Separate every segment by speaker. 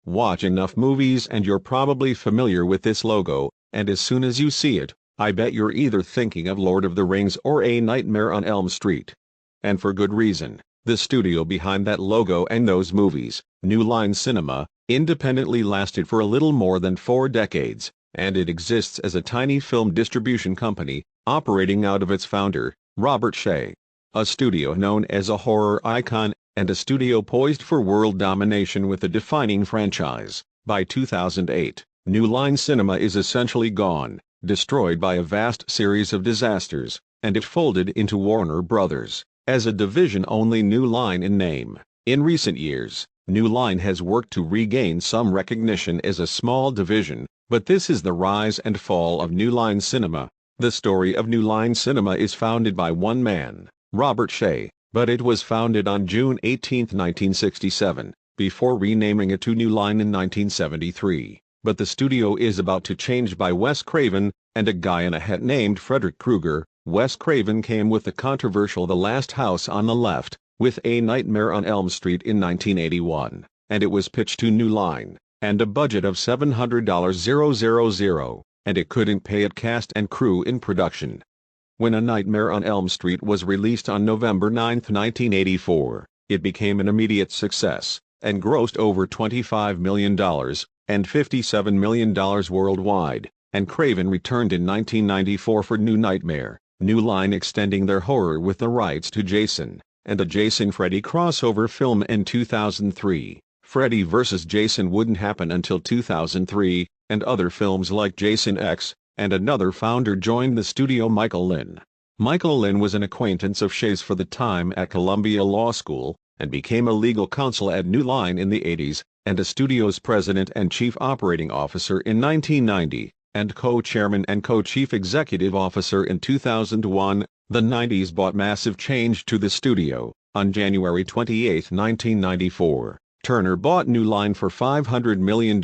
Speaker 1: Watch enough movies and you're probably familiar with this logo, and as soon as you see it, I bet you're either thinking of Lord of the Rings or A Nightmare on Elm Street. And for good reason. The studio behind that logo and those movies, New Line Cinema, independently lasted for a little more than 4 decades, and it exists as a tiny film distribution company, operating out of its founder, Robert Shaye. A studio known as a horror icon, and a studio poised for world domination with a defining franchise. By 2008, New Line Cinema is essentially gone, destroyed by a vast series of disasters, and it folded into Warner Brothers as a division only New Line in name. In recent years, New Line has worked to regain some recognition as a small division, but this is the rise and fall of New Line Cinema. The story of New Line Cinema is founded by one man, Robert Shaye, but it was founded on June 18, 1967, before renaming it to New Line in 1973. But the studio is about to change by Wes Craven and a guy in a hat named Frederick Krueger. Wes Craven came with the controversial The Last House on the Left, with A Nightmare on Elm Street in 1981, and it was pitched to New Line, and a budget of $700,000, and it couldn't pay its cast and crew in production. When A Nightmare on Elm Street was released on November 9, 1984, it became an immediate success, and grossed over $25 million, and $57 million worldwide, and Craven returned in 1994 for New Nightmare. New Line extending their horror with the rights to Jason, and a Jason-Freddy crossover film in 2003. Freddy vs. Jason wouldn't happen until 2003, and other films like Jason X, and another founder joined the studio, Michael Lynn. Michael Lynn was an acquaintance of Shaye's for the time at Columbia Law School, and became a legal counsel at New Line in the 80s, and a studio's president and chief operating officer in 1990. And co-chairman and co-chief executive officer in 2001. The 90s brought massive change to the studio. On January 28, 1994, Turner bought New Line for $500 million,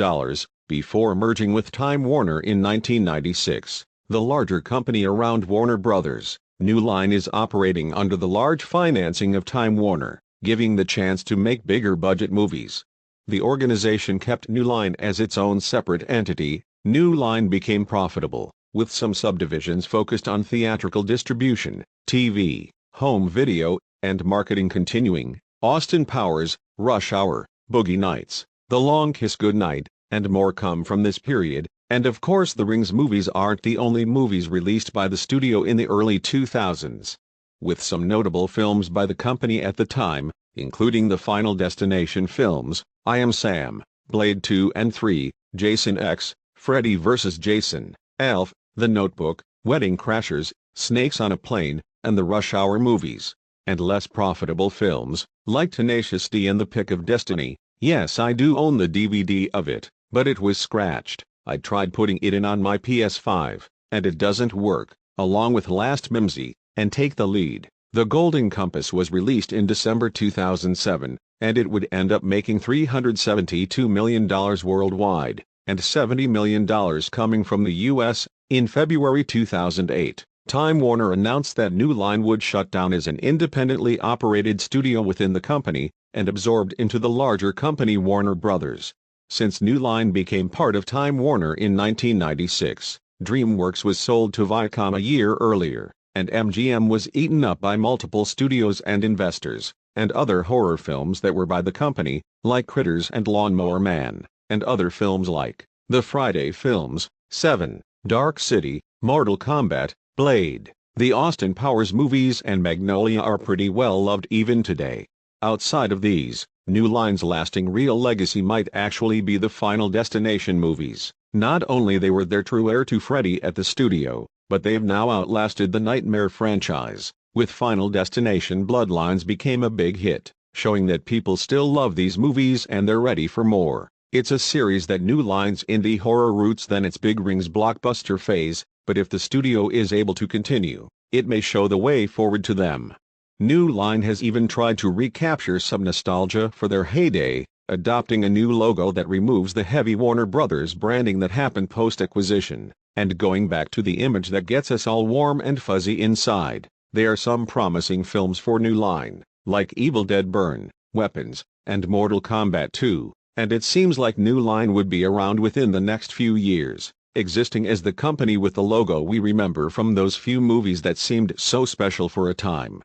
Speaker 1: before merging with Time Warner in 1996, the larger company around Warner Brothers. New Line is operating under the large financing of Time Warner, giving the chance to make bigger budget movies. The organization kept New Line as its own separate entity. New Line became profitable, with some subdivisions focused on theatrical distribution, TV, home video, and marketing continuing. Austin Powers, Rush Hour, Boogie Nights, The Long Kiss Goodnight, and more come from this period, and of course the Rings movies aren't the only movies released by the studio in the early 2000s. With some notable films by the company at the time, including the Final Destination films, I Am Sam, Blade 2 and 3, Jason X, Freddy vs. Jason, Elf, The Notebook, Wedding Crashers, Snakes on a Plane, and the Rush Hour movies. And less profitable films, like Tenacious D and The Pick of Destiny. Yes, I do own the DVD of it, but it was scratched. I tried putting it in on my PS5, and it doesn't work, along with Last Mimsy, and Take the Lead. The Golden Compass was released in December 2007, and it would end up making $372 million worldwide, and $70 million coming from the U.S. In February 2008, Time Warner announced that New Line would shut down as an independently operated studio within the company, and absorbed into the larger company Warner Brothers. Since New Line became part of Time Warner in 1996, DreamWorks was sold to Viacom a year earlier, and MGM was eaten up by multiple studios and investors, and other horror films that were by the company, like Critters and Lawnmower Man, and other films like The Friday Films, Seven, Dark City, Mortal Kombat, Blade. The Austin Powers movies and Magnolia are pretty well loved even today. Outside of these, New Line's lasting real legacy might actually be the Final Destination movies. Not only they were their true heir to Freddy at the studio, but they've now outlasted the Nightmare franchise, with Final Destination Bloodlines became a big hit, showing that people still love these movies and they're ready for more. It's a series that New Line's indie horror roots than its big Rings blockbuster phase, but if the studio is able to continue, it may show the way forward to them. New Line has even tried to recapture some nostalgia for their heyday, adopting a new logo that removes the heavy Warner Brothers branding that happened post-acquisition, and going back to the image that gets us all warm and fuzzy inside. There are some promising films for New Line, like Evil Dead Burn, Weapons, and Mortal Kombat 2. and it seems like New Line would be around within the next few years, existing as the company with the logo we remember from those few movies that seemed so special for a time.